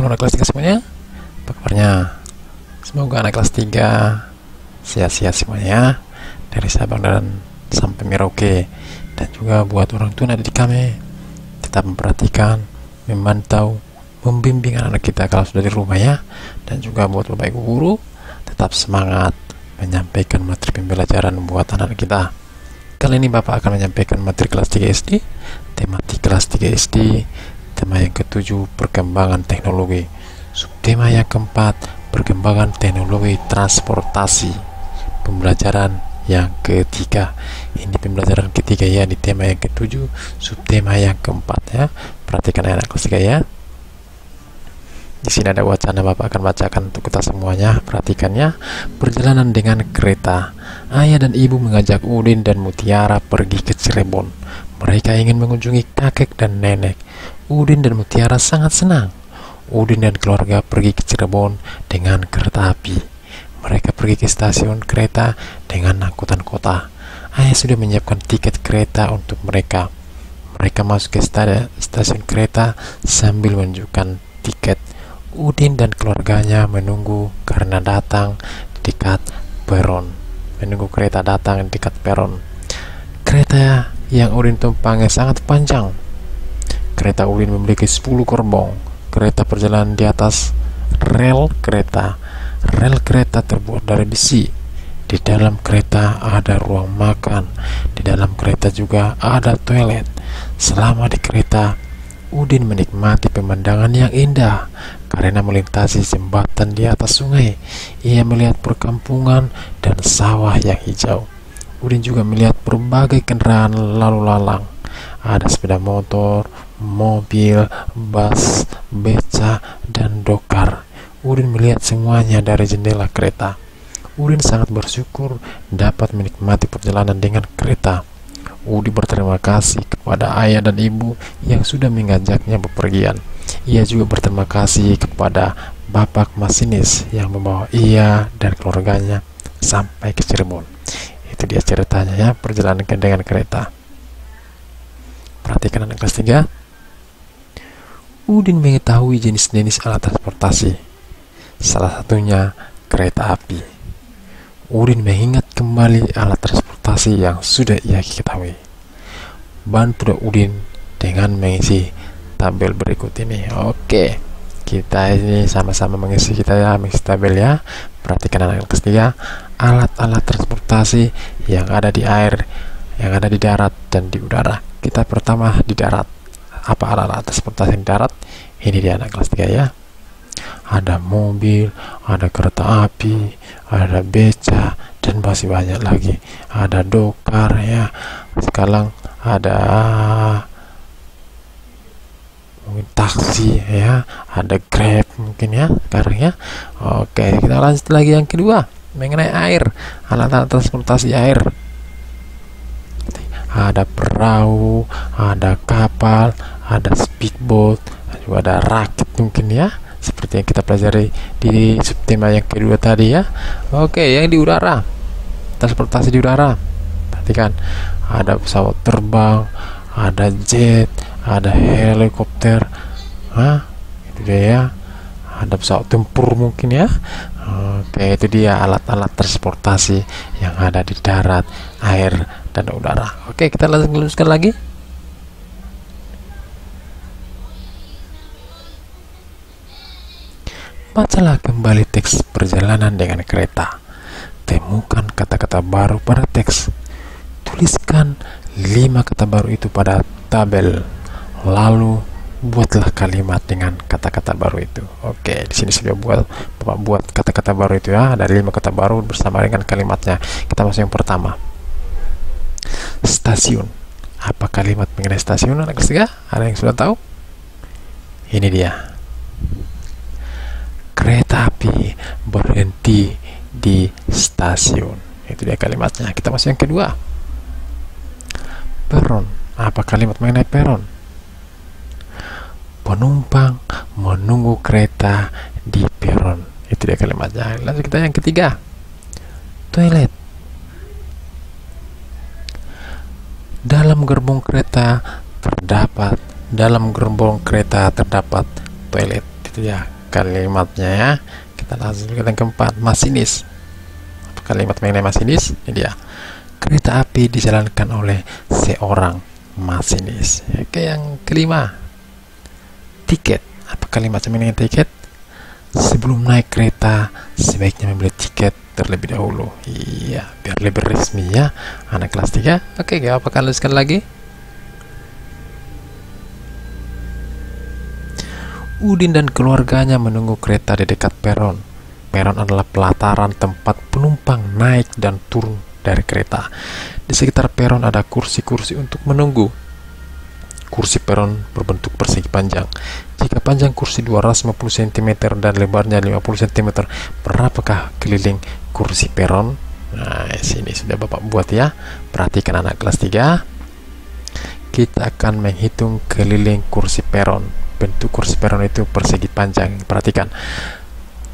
Halo anak kelas 3 semuanya, apa kabarnya? Semoga anak kelas 3 sehat-sehat semuanya, dari Sabang dan sampai Merauke. Dan juga buat orang tua adik kami, tetap memperhatikan, memantau, membimbing anak-anak kita kalau sudah di rumah ya. Dan juga buat bapak ibu guru, tetap semangat menyampaikan materi pembelajaran buat anak-anak kita. Kali ini Bapak akan menyampaikan materi kelas 3 SD, tematik kelas 3 SD, tema yang ke-7, perkembangan teknologi. Subtema yang ke-4, perkembangan teknologi transportasi. Pembelajaran yang ke-3. Ini pembelajaran ketiga ya, di tema yang ke-7, subtema yang ke-4 ya. Perhatikan anak kelas 3 ya. Di sini ada wacana, Bapak akan bacakan untuk kita semuanya. Perhatikannya. Perjalanan dengan kereta. Ayah dan ibu mengajak Udin dan Mutiara pergi ke Cirebon. Mereka ingin mengunjungi kakek dan nenek. Udin dan Mutiara sangat senang. Udin dan keluarga pergi ke Cirebon dengan kereta api. Mereka pergi ke stasiun kereta dengan angkutan kota. Ayah sudah menyiapkan tiket kereta untuk mereka. Mereka masuk ke stasiun kereta sambil menunjukkan tiket. Udin dan keluarganya menunggu karena datang di dekat peron. Menunggu kereta datang di dekat peron. Kereta yang Udin tumpangi sangat panjang. Kereta Udin memiliki 10 gerbong. Kereta berjalan di atas rel kereta. Rel kereta terbuat dari besi. Di dalam kereta ada ruang makan. Di dalam kereta juga ada toilet. Selama di kereta, Udin menikmati pemandangan yang indah karena melintasi jembatan di atas sungai. Ia melihat perkampungan dan sawah yang hijau. Udin juga melihat berbagai kendaraan lalu lalang. Ada sepeda motor, mobil, bus, beca, dan dokar. Udin melihat semuanya dari jendela kereta. Udin sangat bersyukur dapat menikmati perjalanan dengan kereta. Udin berterima kasih kepada ayah dan ibu yang sudah mengajaknya bepergian. Ia juga berterima kasih kepada bapak masinis yang membawa ia dan keluarganya sampai ke Cirebon. Itu dia ceritanya ya, perjalanan dengan kereta. Perhatikan anak kelas 3. Udin mengetahui jenis-jenis alat transportasi. Salah satunya kereta api. Udin mengingat kembali alat transportasi yang sudah ia ketahui. Bantu Udin dengan mengisi tabel berikut ini. Oke, kita ini sama-sama mengisi tabel ya. Perhatikan anak kelas 3, alat-alat transportasi yang ada di air, yang ada di darat dan di udara. Kita pertama di darat. Apa alat-alat transportasi di darat? Ini dia anak kelas 3 ya. Ada mobil, ada kereta api, ada beca, dan masih banyak lagi. Ada dokar ya. Sekarang ada mungkin taksi ya, ada Grab mungkin ya sekarang ya. Oke, kita lanjut lagi yang kedua, mengenai air, alat-alat transportasi air. Ada perahu, ada kapal, ada speedboat, juga ada rakit mungkin ya, seperti yang kita pelajari di subtema yang kedua tadi ya. Oke, yang di udara, transportasi di udara. Perhatikan, ada pesawat terbang, ada jet, ada helikopter, itu dia ya. Ada pesawat tempur mungkin ya. Oke, itu dia alat-alat transportasi yang ada di darat, air, dan udara. Oke, kita lanjutkan lagi. Bacalah kembali teks perjalanan dengan kereta. Temukan kata-kata baru pada teks. Tuliskan 5 kata baru itu pada tabel. Lalu buatlah kalimat dengan kata-kata baru itu. Oke, di sini sudah Bapak buat kata-kata baru itu ya. Ada 5 kata baru bersama dengan kalimatnya. Kita masuk yang pertama. Stasiun. Apa kalimat mengenai stasiun anak kelas 3? Ada yang sudah tahu? Ini dia. Kereta api berhenti di stasiun. Itu dia kalimatnya. Kita masuk yang kedua. Peron. Apa kalimat mengenai peron? Penumpang menunggu kereta di peron. Itu dia kalimatnya. Lanjut kita yang ketiga. Toilet. Dalam gerbong kereta terdapat toilet. Itu ya kalimatnya ya. Kita langsung ke yang keempat, masinis. Apa kalimat mengenai masinis? Ini dia. Kereta api dijalankan oleh seorang masinis. Oke, yang kelima, tiket. Apa kalimat mengenai tiket? Sebelum naik kereta, sebaiknya membeli tiket terlebih dahulu. Iya, biar lebih resmi ya, anak kelas 3. Oke, gak apa kalian sekali lagi. Udin dan keluarganya menunggu kereta di dekat peron. Peron adalah pelataran tempat penumpang naik dan turun dari kereta. Di sekitar peron ada kursi-kursi untuk menunggu. Kursi peron berbentuk persegi panjang. Jika panjang kursi 250 cm dan lebarnya 50 cm, berapakah keliling kursi peron? Nah, sini sudah Bapak buat ya. Perhatikan anak kelas 3. Kita akan menghitung keliling kursi peron. Bentuk kursi peron itu persegi panjang. Perhatikan,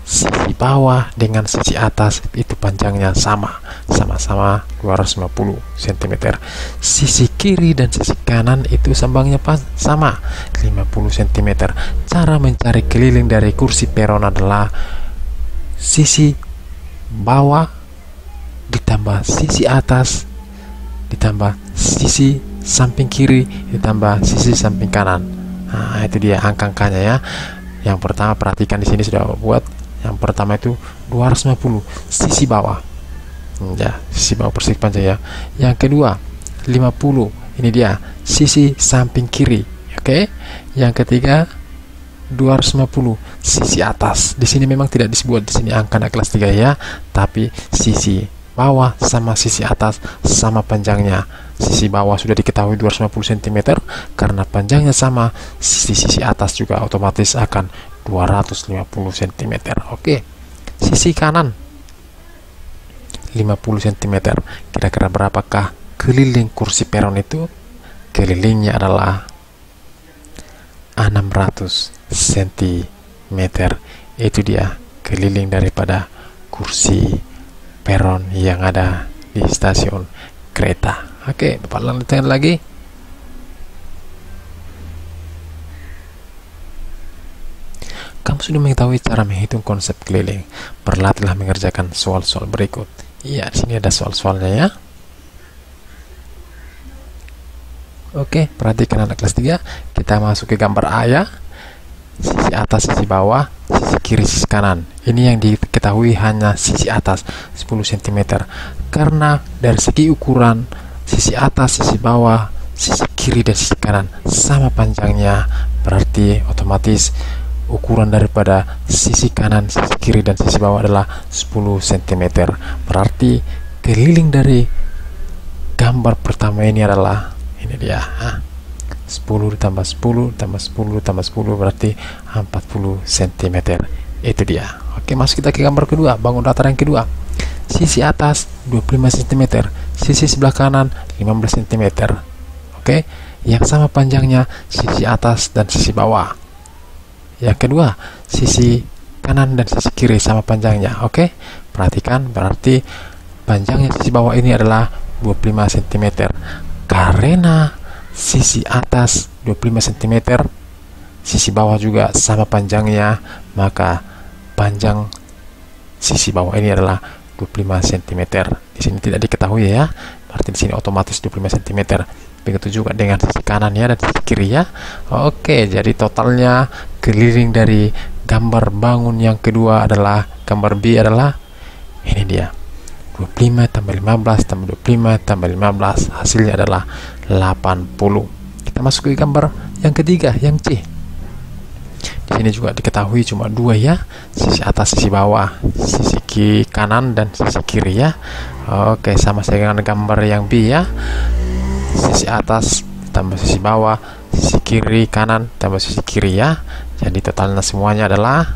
sisi bawah dengan sisi atas itu panjangnya sama-sama 250 cm. Sisi kiri dan sisi kanan itu sambangnya sama 50 cm. Cara mencari keliling dari kursi peron adalah sisi bawah ditambah sisi atas ditambah sisi samping kiri ditambah sisi samping kanan. Nah, itu dia angka-angkanya ya. Yang pertama, perhatikan di sini sudah buat. Yang pertama itu 250 sisi bawah. Ya, sisi bawah persegi panjang ya. Yang kedua, 50. Ini dia sisi samping kiri. Oke. Yang ketiga, 250 sisi atas. Di sini memang tidak disebut di sini angka anak kelas 3 ya, tapi sisi bawah sama sisi atas sama panjangnya. Sisi bawah sudah diketahui 250 cm karena panjangnya sama, sisi atas juga otomatis akan 250 cm. Oke. Sisi kanan 50 cm. Kira-kira berapakah keliling kursi peron itu? Kelilingnya adalah 600 cm. Itu dia keliling daripada kursi peron yang ada di stasiun kereta. Oke, Bapak lanjutkan lagi. Kamu sudah mengetahui cara menghitung konsep keliling. Berlatihlah mengerjakan soal-soal berikut. Iya, di sini ada soal-soalnya ya. Oke, perhatikan anak kelas 3. Kita masuk ke gambar A ya. Sisi atas, sisi bawah, sisi kiri, sisi kanan. Ini yang diketahui hanya sisi atas 10 cm. Karena dari segi ukuran sisi atas, sisi bawah, sisi kiri dan sisi kanan sama panjangnya, berarti otomatis ukuran daripada sisi kanan, sisi kiri dan sisi bawah adalah 10 cm. Berarti keliling dari gambar pertama ini adalah ini dia, 10 ditambah 10 tambah 10 tambah 10 berarti 40 cm. Itu dia. Oke, masuk kita ke gambar kedua, bangun datar yang kedua. Sisi atas 25 cm, sisi sebelah kanan 15 cm. Oke, yang sama panjangnya sisi atas dan sisi bawah. Yang kedua, sisi kanan dan sisi kiri sama panjangnya. Oke, perhatikan, berarti panjangnya sisi bawah ini adalah 25 cm. Karena sisi atas 25 cm, sisi bawah juga sama panjangnya, maka panjang sisi bawah ini adalah 25 cm. Di sini tidak diketahui ya, berarti di sini otomatis 25 cm. Begitu juga dengan sisi kanan ya dan sisi kiri ya. Oke, jadi totalnya keliling dari gambar bangun yang kedua adalah gambar B adalah ini dia. 25 tambah 15 tambah 25 tambah 15 hasilnya adalah 80. Kita masuk ke gambar yang ketiga, yang C. Di sini juga diketahui cuma dua ya, sisi atas, sisi bawah, sisi kanan dan sisi kiri ya. Oke, sama saya dengan gambar yang B ya. Sisi atas tambah sisi bawah, sisi kiri kanan tambah sisi kiri ya. Jadi totalnya semuanya adalah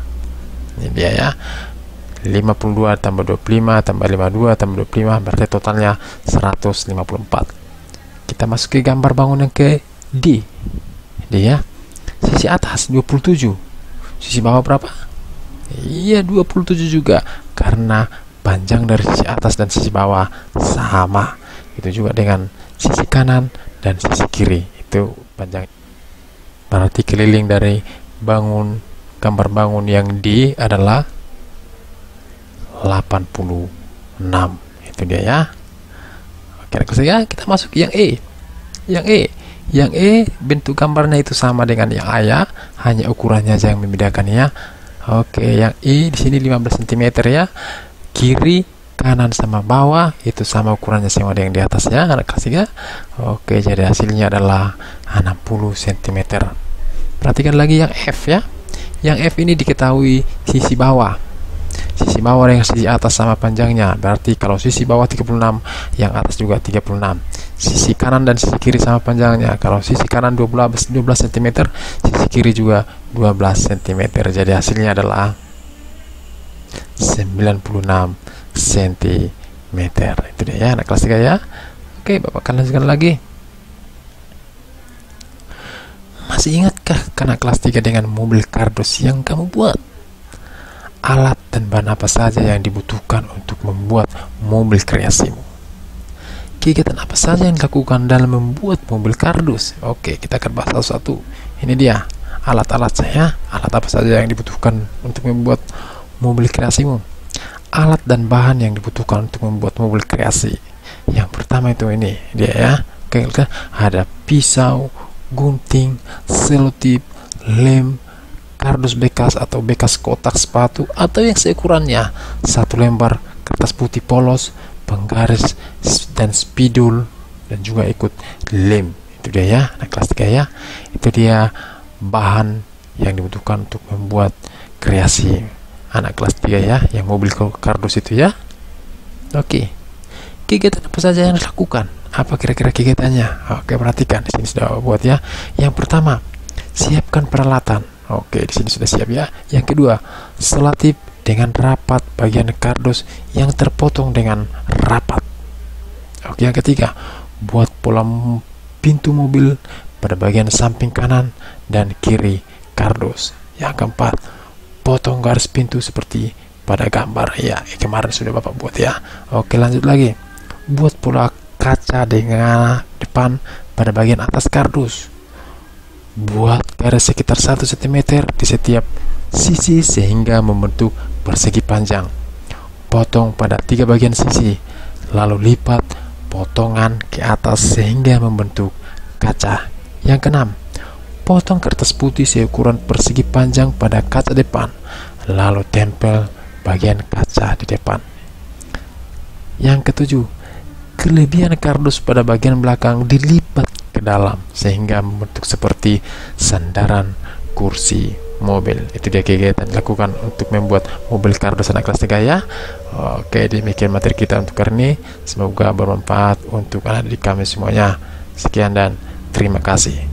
ini dia ya. 52 tambah 25 tambah 52 tambah 25 berarti totalnya 154. Kita masuk ke gambar bangun yang ke D. D ya. Sisi atas 27, sisi bawah berapa? Iya, 27 juga, karena panjang dari sisi atas dan sisi bawah sama. Itu juga dengan sisi kanan dan sisi kiri, itu panjang. Berarti keliling dari bangun gambar bangun yang D adalah 86. Itu dia ya. Oke, ya, kita masuk yang E. Yang E bentuk gambarnya itu sama dengan yang A ya, hanya ukurannya aja yang membedakan ya. Oke, yang E di sini 15 cm ya. Kiri, kanan sama bawah itu sama ukurannya sama dengan di atasnya, anak kelas 3. Oke, jadi hasilnya adalah 60 cm. Perhatikan lagi yang F ya. Yang F ini diketahui sisi bawah dengan sisi atas sama panjangnya. Berarti kalau sisi bawah 36, yang atas juga 36. Sisi kanan dan sisi kiri sama panjangnya. Kalau sisi kanan 12 cm, sisi kiri juga 12 cm. Jadi hasilnya adalah 96 cm. Itu dia ya, anak kelas 3 ya. Oke, Bapak akan lanjutkan lagi. Masih ingatkah anak kelas 3 dengan mobil kardus yang kamu buat? Alat dan bahan apa saja yang dibutuhkan untuk membuat mobil kreasimu? Kegiatan apa saja yang dilakukan dalam membuat mobil kardus? Oke, kita akan bahas satu-satu. Ini dia alat-alat saya. Alat apa saja yang dibutuhkan untuk membuat mobil kreasimu? Alat dan bahan yang dibutuhkan untuk membuat mobil kreasi. Yang pertama itu ini dia ya. Oke, ada pisau, gunting, selotip, lem, kardus bekas atau bekas kotak sepatu atau yang seukurannya, satu lembar kertas putih polos, penggaris dan spidol, dan juga ikut lem. Itu dia ya, anak kelas 3 ya. Itu dia bahan yang dibutuhkan untuk membuat kreasi anak kelas 3 ya, yang mobil kardus itu ya. Oke, kegiatan apa saja yang dilakukan? Apa kira-kira kegiatannya? Oke, perhatikan di sini sudah buat ya. Yang pertama, siapkan peralatan. Oke, di sini sudah siap ya. Yang kedua, selotip dengan rapat bagian kardus yang terpotong dengan rapat. Oke, yang ketiga, buat pola pintu mobil pada bagian samping kanan dan kiri kardus. Yang keempat, potong garis pintu seperti pada gambar ya, kemarin sudah Bapak buat ya. Oke, lanjut lagi. Buat pola kaca dengan depan pada bagian atas kardus. Buat garis sekitar 1 cm di setiap sisi sehingga membentuk persegi panjang. Potong pada 3 bagian sisi, lalu lipat potongan ke atas sehingga membentuk kaca. Yang keenam, potong kertas putih seukuran persegi panjang pada kaca depan, lalu tempel bagian kaca di depan. Yang ketujuh, kelebihan kardus pada bagian belakang dilipat ke dalam sehingga membentuk seperti sandaran kursi mobil. Itu dia kegiatan dilakukan untuk membuat mobil kardus anak kelas 3 ya. Oke, demikian materi kita untuk hari ini. Semoga bermanfaat untuk anak didik kami semuanya. Sekian dan terima kasih.